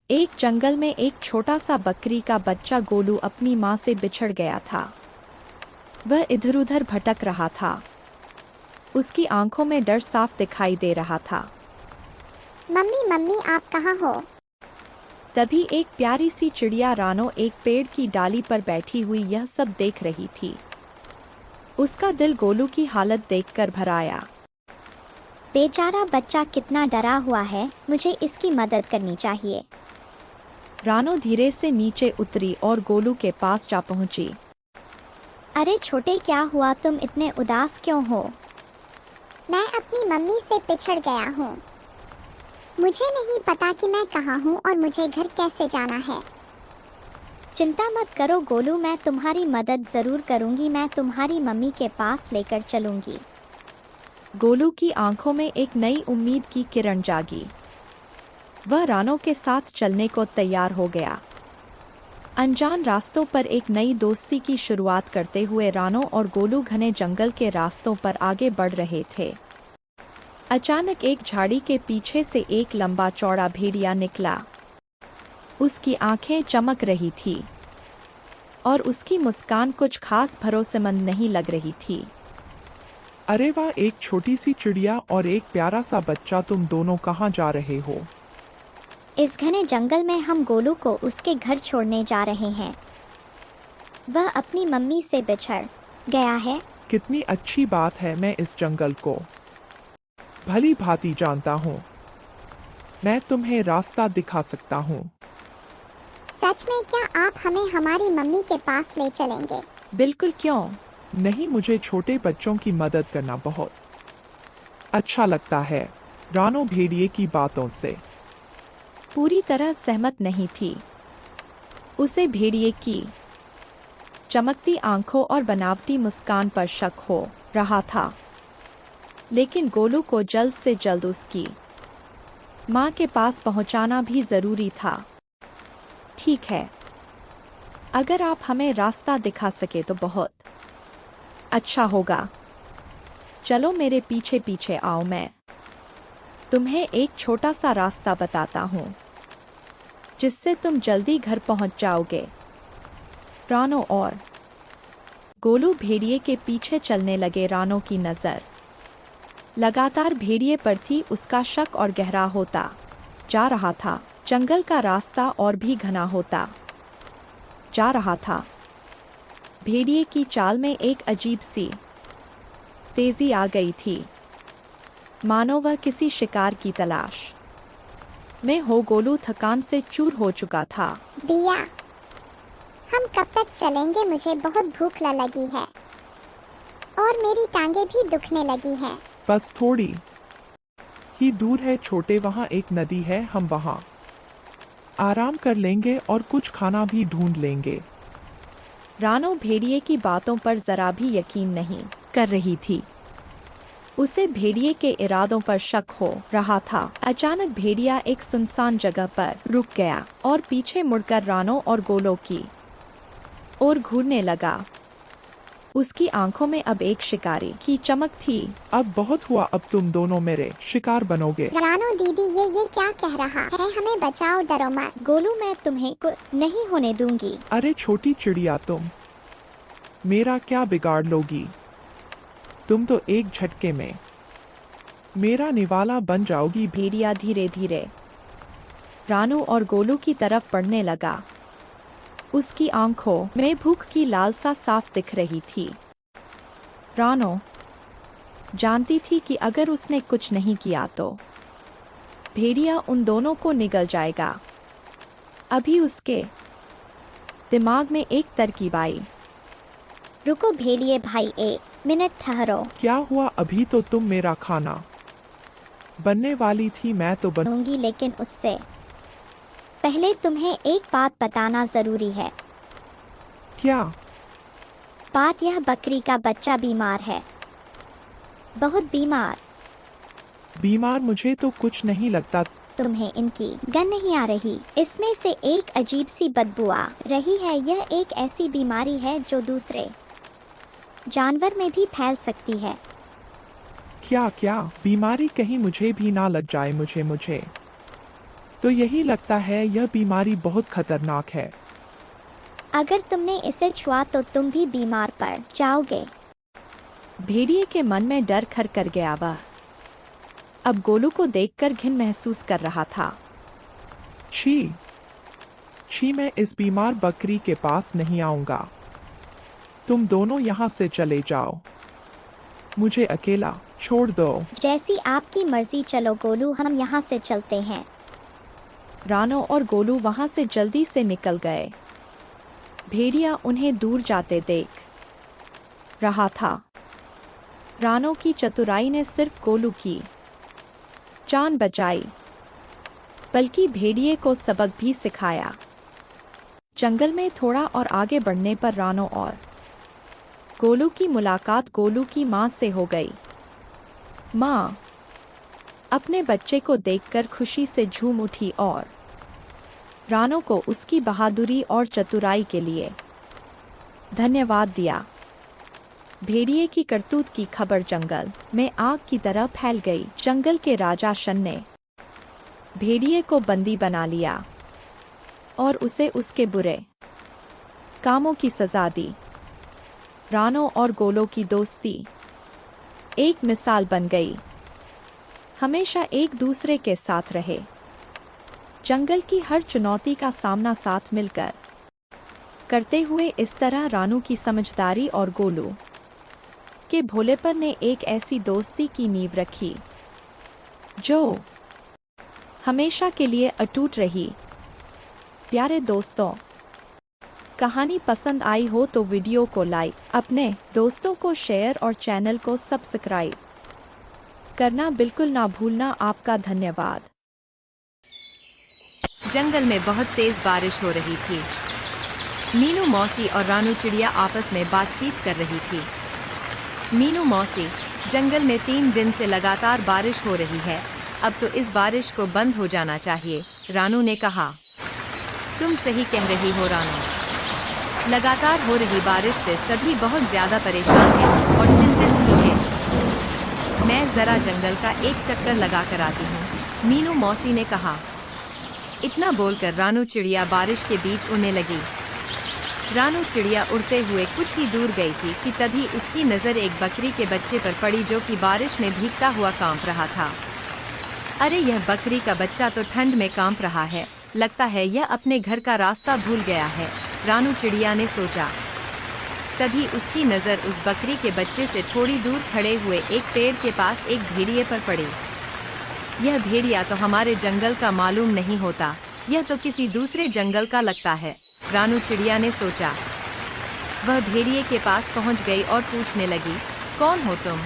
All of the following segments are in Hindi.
एक जंगल में एक छोटा सा बकरी का बच्चा गोलू अपनी माँ से बिछड़ गया था। वह इधर-उधर भटक रहा था। उसकी आंखों में डर साफ दिखाई दे रहा था। मम्मी मम्मी आप कहाँ हो? तभी एक प्यारी सी चिड़िया रानो एक पेड़ की डाली पर बैठी हुई यह सब देख रही थी। उसका दिल गोलू की हालत देखकर भर आया। बेचारा बच्चा कितना डरा हुआ है, मुझे इसकी मदद करनी चाहिए। रानो धीरे से नीचे उतरी और गोलू के पास जा पहुंची। अरे छोटे, क्या हुआ? तुम इतने उदास क्यों हो? मैं अपनी मम्मी से पिछड़ गया हूँ। मुझे नहीं पता कि मैं कहाँ हूँ और मुझे घर कैसे जाना है। चिंता मत करो गोलू, मैं तुम्हारी मदद ज़रूर करूँगी। मैं तुम्हारी मम्मी के पास लेकर चलूँगी। गोलू की आंखों में एक नई उम्मीद की किरण जागी। वह रानो के साथ चलने को तैयार हो गया। अनजान रास्तों पर एक नई दोस्ती की शुरुआत करते हुए रानो और गोलू घने जंगल के रास्तों पर आगे बढ़ रहे थे। अचानक एक झाड़ी के पीछे से एक लंबा चौड़ा भेड़िया निकला। उसकी आंखें चमक रही थी और उसकी मुस्कान कुछ खास भरोसेमंद नहीं लग रही थी। अरे वाह, एक छोटी सी चिड़िया और एक प्यारा सा बच्चा, तुम दोनों कहाँ जा रहे हो? इस घने जंगल में हम गोलू को उसके घर छोड़ने जा रहे हैं। वह अपनी मम्मी से बिछड़ गया है। कितनी अच्छी बात है, मैं इस जंगल को भली भांति जानता हूँ। मैं तुम्हें रास्ता दिखा सकता हूँ। सच में? क्या आप हमें हमारी मम्मी के पास ले चलेंगे? बिल्कुल, क्यों नहीं, मुझे छोटे बच्चों की मदद करना बहुत अच्छा लगता है। रानो भेड़िए की बातों से पूरी तरह सहमत नहीं थी। उसे भेड़िए की चमकती आंखों और बनावटी मुस्कान पर शक हो रहा था, लेकिन गोलू को जल्द से जल्द उसकी माँ के पास पहुँचाना भी जरूरी था। ठीक है, अगर आप हमें रास्ता दिखा सके तो बहुत अच्छा होगा। चलो मेरे पीछे पीछे आओ, मैं तुम्हें एक छोटा सा रास्ता बताता हूँ जिससे तुम जल्दी घर पहुँच जाओगे। रानो और गोलू भेड़िए के पीछे चलने लगे। रानो की नज़र लगातार भेड़िए पर थी। उसका शक और गहरा होता जा रहा था। जंगल का रास्ता और भी घना होता जा रहा था। भेड़िए की चाल में एक अजीब सी तेजी आ गई थी, मानो वह किसी शिकार की तलाश में हो। गोलू थकान से चूर हो चुका था। भैया, हम कब तक चलेंगे? मुझे बहुत भूख लगी है और मेरी टांगे भी दुखने लगी हैं। बस थोड़ी ही दूर है छोटे, वहाँ एक नदी है, हम वहाँ आराम कर लेंगे और कुछ खाना भी ढूंढ लेंगे। रानो भेड़िए की बातों पर जरा भी यकीन नहीं कर रही थी। उसे भेड़िए के इरादों पर शक हो रहा था। अचानक भेड़िया एक सुनसान जगह पर रुक गया और पीछे मुड़कर रानो और गोलू की ओर घूरने लगा। उसकी आंखों में अब एक शिकारी की चमक थी। अब बहुत हुआ, अब तुम दोनों मेरे शिकार बनोगे। रानो दीदी, ये क्या कह रहा है? हमें बचाओ, डरो मत। गोलू, मैं तुम्हें कुछ नहीं होने दूंगी। अरे छोटी चिड़िया, तुम मेरा क्या बिगाड़ लोगी? तुम तो एक झटके में मेरा निवाला बन जाओगी। भेड़िया धीरे धीरे रानो और गोलू की तरफ बढ़ने लगा। उसकी आंखों में भूख की लालसा साफ दिख रही थी। रानो जानती थी कि अगर उसने कुछ नहीं किया तो भेड़िया उन दोनों को निगल जाएगा। अभी उसके दिमाग में एक तरकीब आई। रुको भेड़िए भाई, 1 मिनट ठहरो। क्या हुआ? अभी तो तुम मेरा खाना बनने वाली थी। मैं तो बनूंगी, लेकिन उससे पहले तुम्हें एक बात बताना जरूरी है। क्या? बात यह, बकरी का बच्चा बीमार है, बहुत बीमार। बीमार? मुझे तो कुछ नहीं लगता। तुम्हें इनकी गंध नहीं आ रही? इसमें से एक अजीब सी बदबू आ रही है। यह एक ऐसी बीमारी है जो दूसरे जानवर में भी फैल सकती है। क्या क्या बीमारी? कहीं मुझे भी ना लग जाए। मुझे तो यही लगता है यह बीमारी बहुत खतरनाक है। अगर तुमने इसे छुआ तो तुम भी बीमार पड़ जाओगे। भेड़िए के मन में डर खर कर गया। वह अब गोलू को देखकर घिन महसूस कर रहा था। छी छी, मैं इस बीमार बकरी के पास नहीं आऊंगा। तुम दोनों यहाँ से चले जाओ, मुझे अकेला छोड़ दो। जैसी आपकी मर्जी, चलो गोलू, हम यहाँ से चलते हैं। रानो और गोलू वहां से जल्दी से निकल गए। भेड़िया उन्हें दूर जाते देख रहा था। रानो की चतुराई ने सिर्फ गोलू की जान बचाई, बल्कि भेड़िए को सबक भी सिखाया। जंगल में थोड़ा और आगे बढ़ने पर रानो और गोलू की मुलाकात गोलू की माँ से हो गई। माँ अपने बच्चे को देखकर खुशी से झूम उठी और रानो को उसकी बहादुरी और चतुराई के लिए धन्यवाद दिया। भेड़िए की करतूत की खबर जंगल में आग की तरह फैल गई। जंगल के राजा शन ने भेड़िए को बंदी बना लिया और उसे उसके बुरे कामों की सजा दी। रानो और गोलो की दोस्ती एक मिसाल बन गई। हमेशा एक दूसरे के साथ रहे। जंगल की हर चुनौती का सामना साथ मिलकर करते हुए। इस तरह रानू की समझदारी और गोलू के भोलेपन ने एक ऐसी दोस्ती की नींव रखी जो हमेशा के लिए अटूट रही। प्यारे दोस्तों, कहानी पसंद आई हो तो वीडियो को लाइक, अपने दोस्तों को शेयर और चैनल को सब्सक्राइब करना बिल्कुल ना भूलना। आपका धन्यवाद। जंगल में बहुत तेज बारिश हो रही थी। मीनू मौसी और रानू चिड़िया आपस में बातचीत कर रही थी। मीनू मौसी, जंगल में 3 दिन से लगातार बारिश हो रही है, अब तो इस बारिश को बंद हो जाना चाहिए। रानू ने कहा। तुम सही कह रही हो रानू, लगातार हो रही बारिश से सभी बहुत ज्यादा परेशान हैं और चिंतित भी हैं। मैं जरा जंगल का एक चक्कर लगा कर आती हूँ, मीनू मौसी ने कहा। इतना बोलकर रानू चिड़िया बारिश के बीच उड़ने लगी। रानू चिड़िया उड़ते हुए कुछ ही दूर गई थी कि तभी उसकी नज़र एक बकरी के बच्चे पर पड़ी जो कि बारिश में भीगता हुआ कांप रहा था। अरे, यह बकरी का बच्चा तो ठंड में कांप रहा है, लगता है यह अपने घर का रास्ता भूल गया है, रानू चिड़िया ने सोचा। तभी उसकी नज़र उस बकरी के बच्चे से थोड़ी दूर खड़े हुए एक पेड़ के पास एक भेड़िए पर पड़ी। यह भेड़िया तो हमारे जंगल का मालूम नहीं होता, यह तो किसी दूसरे जंगल का लगता है, रानू चिड़िया ने सोचा। वह भेड़िए के पास पहुंच गई और पूछने लगी, कौन हो तुम?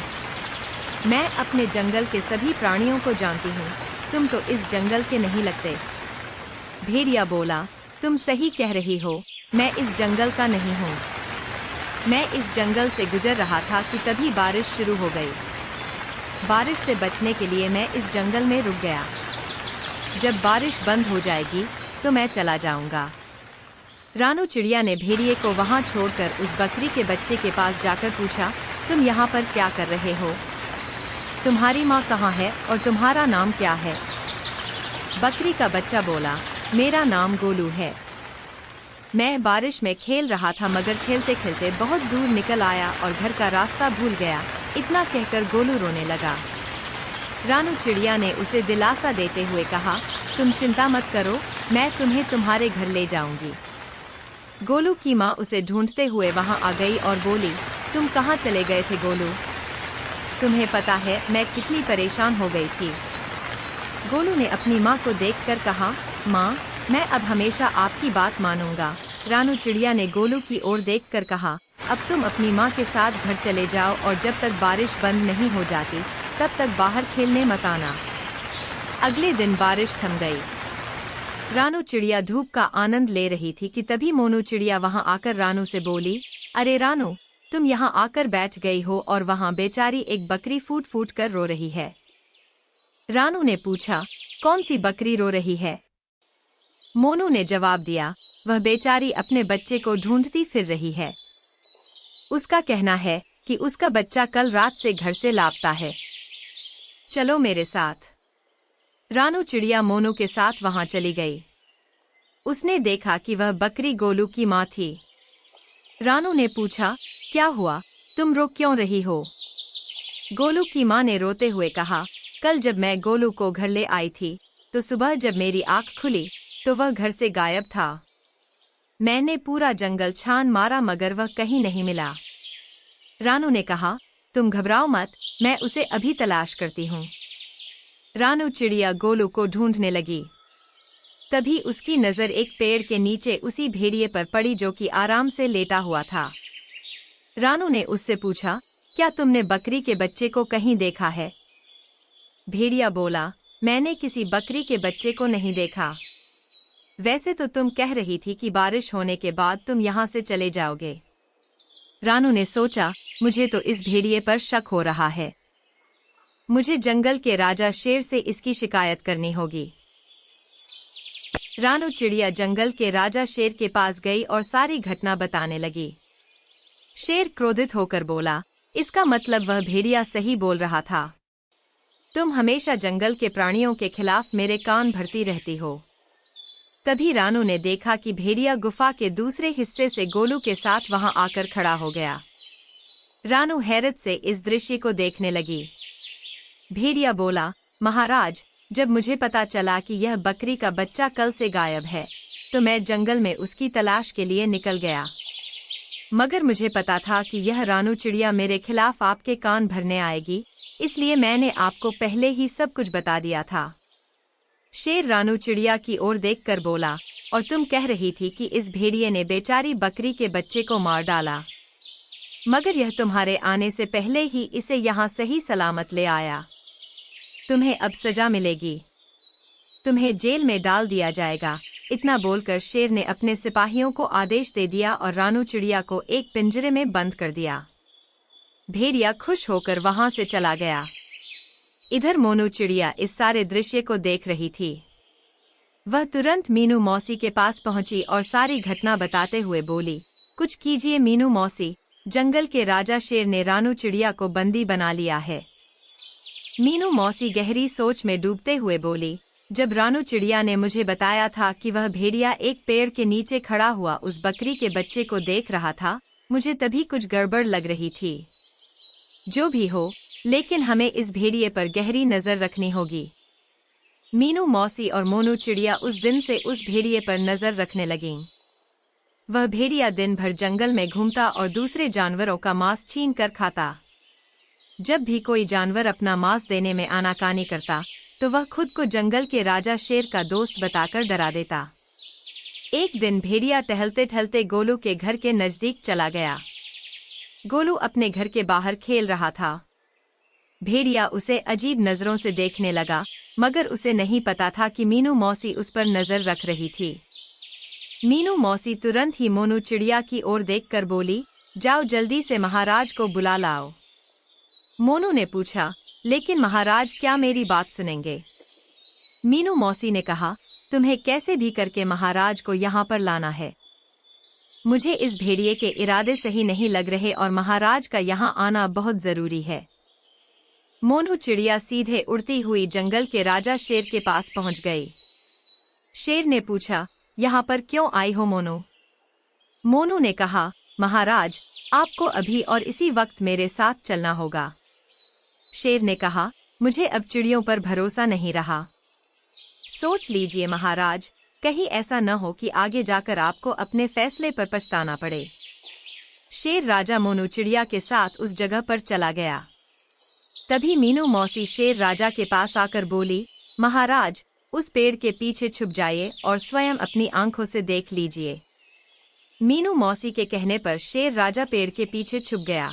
मैं अपने जंगल के सभी प्राणियों को जानती हूँ, तुम तो इस जंगल के नहीं लगते। भेड़िया बोला, तुम सही कह रही हो, मैं इस जंगल का नहीं हूँ। मैं इस जंगल से गुजर रहा था कि तभी बारिश शुरू हो गई। बारिश से बचने के लिए मैं इस जंगल में रुक गया। जब बारिश बंद हो जाएगी तो मैं चला जाऊंगा। रानू चिड़िया ने भेड़िए को वहां छोड़कर उस बकरी के बच्चे के पास जाकर पूछा, तुम यहाँ पर क्या कर रहे हो? तुम्हारी माँ कहाँ है और तुम्हारा नाम क्या है? बकरी का बच्चा बोला, मेरा नाम गोलू है। मैं बारिश में खेल रहा था मगर खेलते खेलते बहुत दूर निकल आया और घर का रास्ता भूल गया। इतना कहकर गोलू रोने लगा। रानू चिड़िया ने उसे दिलासा देते हुए कहा, तुम चिंता मत करो, मैं तुम्हें तुम्हारे घर ले जाऊंगी। गोलू की माँ उसे ढूंढते हुए वहां आ गई और बोली, तुम कहाँ चले गए थे गोलू? तुम्हें पता है मैं कितनी परेशान हो गई थी। गोलू ने अपनी माँ को देखकर कहा, माँ, मैं अब हमेशा आपकी बात मानूंगा। रानू चिड़िया ने गोलू की ओर देखकर कहा, अब तुम अपनी माँ के साथ घर चले जाओ और जब तक बारिश बंद नहीं हो जाती तब तक बाहर खेलने मत आना। अगले दिन बारिश थम गई। रानू चिड़िया धूप का आनंद ले रही थी कि तभी मोनू चिड़िया वहां आकर रानू से बोली, अरे रानू, तुम यहां आकर बैठ गई हो और वहां बेचारी एक बकरी फूट फूट कर रो रही है। रानू ने पूछा, कौन सी बकरी रो रही है? मोनू ने जवाब दिया, वह बेचारी अपने बच्चे को ढूंढती फिर रही है। उसका कहना है कि उसका बच्चा कल रात से घर से लापता है। चलो मेरे साथ। रानू चिड़िया मोनू के साथ वहां चली गई। उसने देखा कि वह बकरी गोलू की माँ थी। रानू ने पूछा, क्या हुआ, तुम रो क्यों रही हो? गोलू की माँ ने रोते हुए कहा, कल जब मैं गोलू को घर ले आई थी तो सुबह जब मेरी आंख खुली तो वह घर से गायब था। मैंने पूरा जंगल छान मारा मगर वह कहीं नहीं मिला। रानू ने कहा, तुम घबराओ मत, मैं उसे अभी तलाश करती हूँ। रानू चिड़िया गोलू को ढूंढने लगी। तभी उसकी नजर एक पेड़ के नीचे उसी भेड़िए पर पड़ी जो कि आराम से लेटा हुआ था। रानू ने उससे पूछा, क्या तुमने बकरी के बच्चे को कहीं देखा है? भेड़िया बोला, मैंने किसी बकरी के बच्चे को नहीं देखा। वैसे तो तुम कह रही थी कि बारिश होने के बाद तुम यहाँ से चले जाओगे। रानू ने सोचा, मुझे तो इस भेड़िए पर शक हो रहा है। मुझे जंगल के राजा शेर से इसकी शिकायत करनी होगी। रानू चिड़िया जंगल के राजा शेर के पास गई और सारी घटना बताने लगी। शेर क्रोधित होकर बोला, इसका मतलब वह भेड़िया सही बोल रहा था। तुम हमेशा जंगल के प्राणियों के खिलाफ मेरे कान भरती रहती हो। तभी रानू ने देखा कि भेड़िया गुफा के दूसरे हिस्से से गोलू के साथ वहां आकर खड़ा हो गया। रानू हैरत से इस दृश्य को देखने लगी। भेड़िया बोला, महाराज, जब मुझे पता चला कि यह बकरी का बच्चा कल से गायब है तो मैं जंगल में उसकी तलाश के लिए निकल गया। मगर मुझे पता था कि यह रानू चिड़िया मेरे खिलाफ आपके कान भरने आएगी, इसलिए मैंने आपको पहले ही सब कुछ बता दिया था। शेर रानू चिड़िया की ओर देखकर बोला, और तुम कह रही थी कि इस भेड़िए ने बेचारी बकरी के बच्चे को मार डाला, मगर यह तुम्हारे आने से पहले ही इसे यहाँ सही सलामत ले आया। तुम्हें अब सजा मिलेगी, तुम्हें जेल में डाल दिया जाएगा। इतना बोलकर शेर ने अपने सिपाहियों को आदेश दे दिया और रानू चिड़िया को एक पिंजरे में बंद कर दिया। भेड़िया खुश होकर वहां से चला गया। इधर मोनू चिड़िया इस सारे दृश्य को देख रही थी। वह तुरंत मीनू मौसी के पास पहुंची और सारी घटना बताते हुए बोली, कुछ कीजिए मीनू मौसी, जंगल के राजा शेर ने रानू चिड़िया को बंदी बना लिया है। मीनू मौसी गहरी सोच में डूबते हुए बोली, जब रानू चिड़िया ने मुझे बताया था कि वह भेड़िया एक पेड़ के नीचे खड़ा हुआ उस बकरी के बच्चे को देख रहा था, मुझे तभी कुछ गड़बड़ लग रही थी। जो भी हो, लेकिन हमें इस भेड़िए पर गहरी नजर रखनी होगी। मीनू मौसी और मोनू चिड़िया उस दिन से उस भेड़िए पर नजर रखने लगीं। वह भेड़िया दिन भर जंगल में घूमता और दूसरे जानवरों का मांस छीन कर खाता। जब भी कोई जानवर अपना मांस देने में आनाकानी करता तो वह खुद को जंगल के राजा शेर का दोस्त बताकर डरा देता। एक दिन भेड़िया टहलते टहलते गोलू के घर के नजदीक चला गया। गोलू अपने घर के बाहर खेल रहा था। भेड़िया उसे अजीब नजरों से देखने लगा, मगर उसे नहीं पता था कि मीनू मौसी उस पर नजर रख रही थी। मीनू मौसी तुरंत ही मोनू चिड़िया की ओर देखकर बोली, जाओ जल्दी से महाराज को बुला लाओ। मोनू ने पूछा, लेकिन महाराज क्या मेरी बात सुनेंगे? मीनू मौसी ने कहा, तुम्हें कैसे भी करके महाराज को यहाँ पर लाना है। मुझे इस भेड़िए के इरादे सही नहीं लग रहे और महाराज का यहाँ आना बहुत जरूरी है। मोनू चिड़िया सीधे उड़ती हुई जंगल के राजा शेर के पास पहुंच गई। शेर ने पूछा, यहाँ पर क्यों आई हो मोनू? मोनू ने कहा, महाराज, आपको अभी और इसी वक्त मेरे साथ चलना होगा। शेर ने कहा, मुझे अब चिड़ियों पर भरोसा नहीं रहा। सोच लीजिए महाराज, कहीं ऐसा न हो कि आगे जाकर आपको अपने फैसले पर पछताना पड़े। शेर राजा मोनू चिड़िया के साथ उस जगह पर चला गया। तभी मीनू मौसी शेर राजा के पास आकर बोली, महाराज, उस पेड़ के पीछे छुप जाइए और स्वयं अपनी आंखों से देख लीजिए। मीनू मौसी के कहने पर शेर राजा पेड़ के पीछे छुप गया।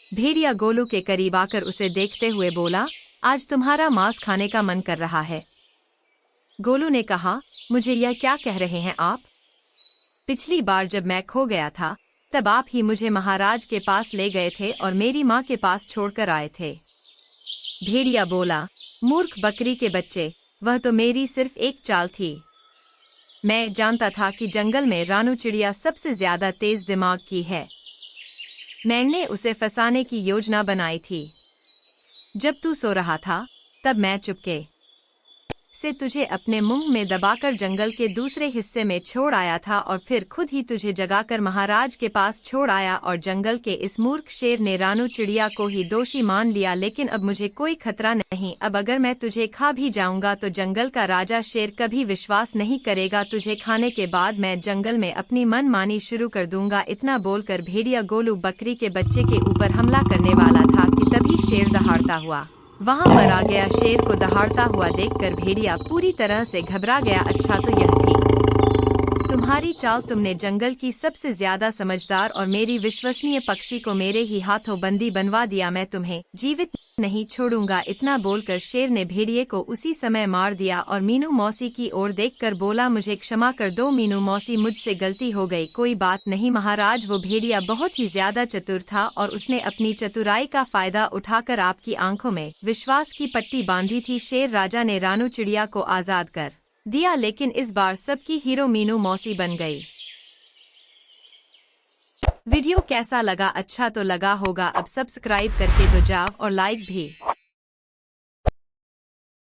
भेड़िया गोलू के करीब आकर उसे देखते हुए बोला, आज तुम्हारा मांस खाने का मन कर रहा है। गोलू ने कहा, मुझे यह क्या कह रहे हैं आप? पिछली बार जब मैं खो गया था तब आप ही मुझे महाराज के पास ले गए थे और मेरी माँ के पास छोड़कर आए थे। भेड़िया बोला, मूर्ख बकरी के बच्चे, वह तो मेरी सिर्फ एक चाल थी। मैं जानता था कि जंगल में रानू चिड़िया सबसे ज्यादा तेज दिमाग की है। मैंने उसे फंसाने की योजना बनाई थी। जब तू सो रहा था तब मैं चुपके से तुझे अपने मुंह में दबाकर जंगल के दूसरे हिस्से में छोड़ आया था और फिर खुद ही तुझे जगाकर महाराज के पास छोड़ आया और जंगल के इस मूर्ख शेर ने रानू चिड़िया को ही दोषी मान लिया। लेकिन अब मुझे कोई खतरा नहीं, अब अगर मैं तुझे खा भी जाऊंगा तो जंगल का राजा शेर कभी विश्वास नहीं करेगा। तुझे खाने के बाद मैं जंगल में अपनी मनमानी शुरू कर दूंगा। इतना बोलकर भेड़िया गोलू बकरी के बच्चे के ऊपर हमला करने वाला था कि तभी शेर दहाड़ता हुआ वहां पर आ गया। शेर को दहाड़ता हुआ देखकर भेड़िया पूरी तरह से घबरा गया। अच्छा तो यह थी तुम्हारी चाल, तुमने जंगल की सबसे ज्यादा समझदार और मेरी विश्वसनीय पक्षी को मेरे ही हाथों बंदी बनवा दिया। मैं तुम्हें जीवित नहीं छोड़ूंगा। इतना बोलकर शेर ने भेड़िए को उसी समय मार दिया और मीनू मौसी की ओर देखकर बोला, मुझे क्षमा कर दो मीनू मौसी, मुझसे गलती हो गई। कोई बात नहीं महाराज। वो भेड़िया बहुत ही ज्यादा चतुर था और उसने अपनी चतुराई का फायदा उठाकर आपकी आंखों में विश्वास की पट्टी बांधी थी। शेर राजा ने रानू चिड़िया को आजाद कर दिया, लेकिन इस बार सबकी हीरो मीनू मौसी बन गई। वीडियो कैसा लगा? अच्छा तो लगा होगा। अब सब्सक्राइब करके तो जाओ और लाइक भी।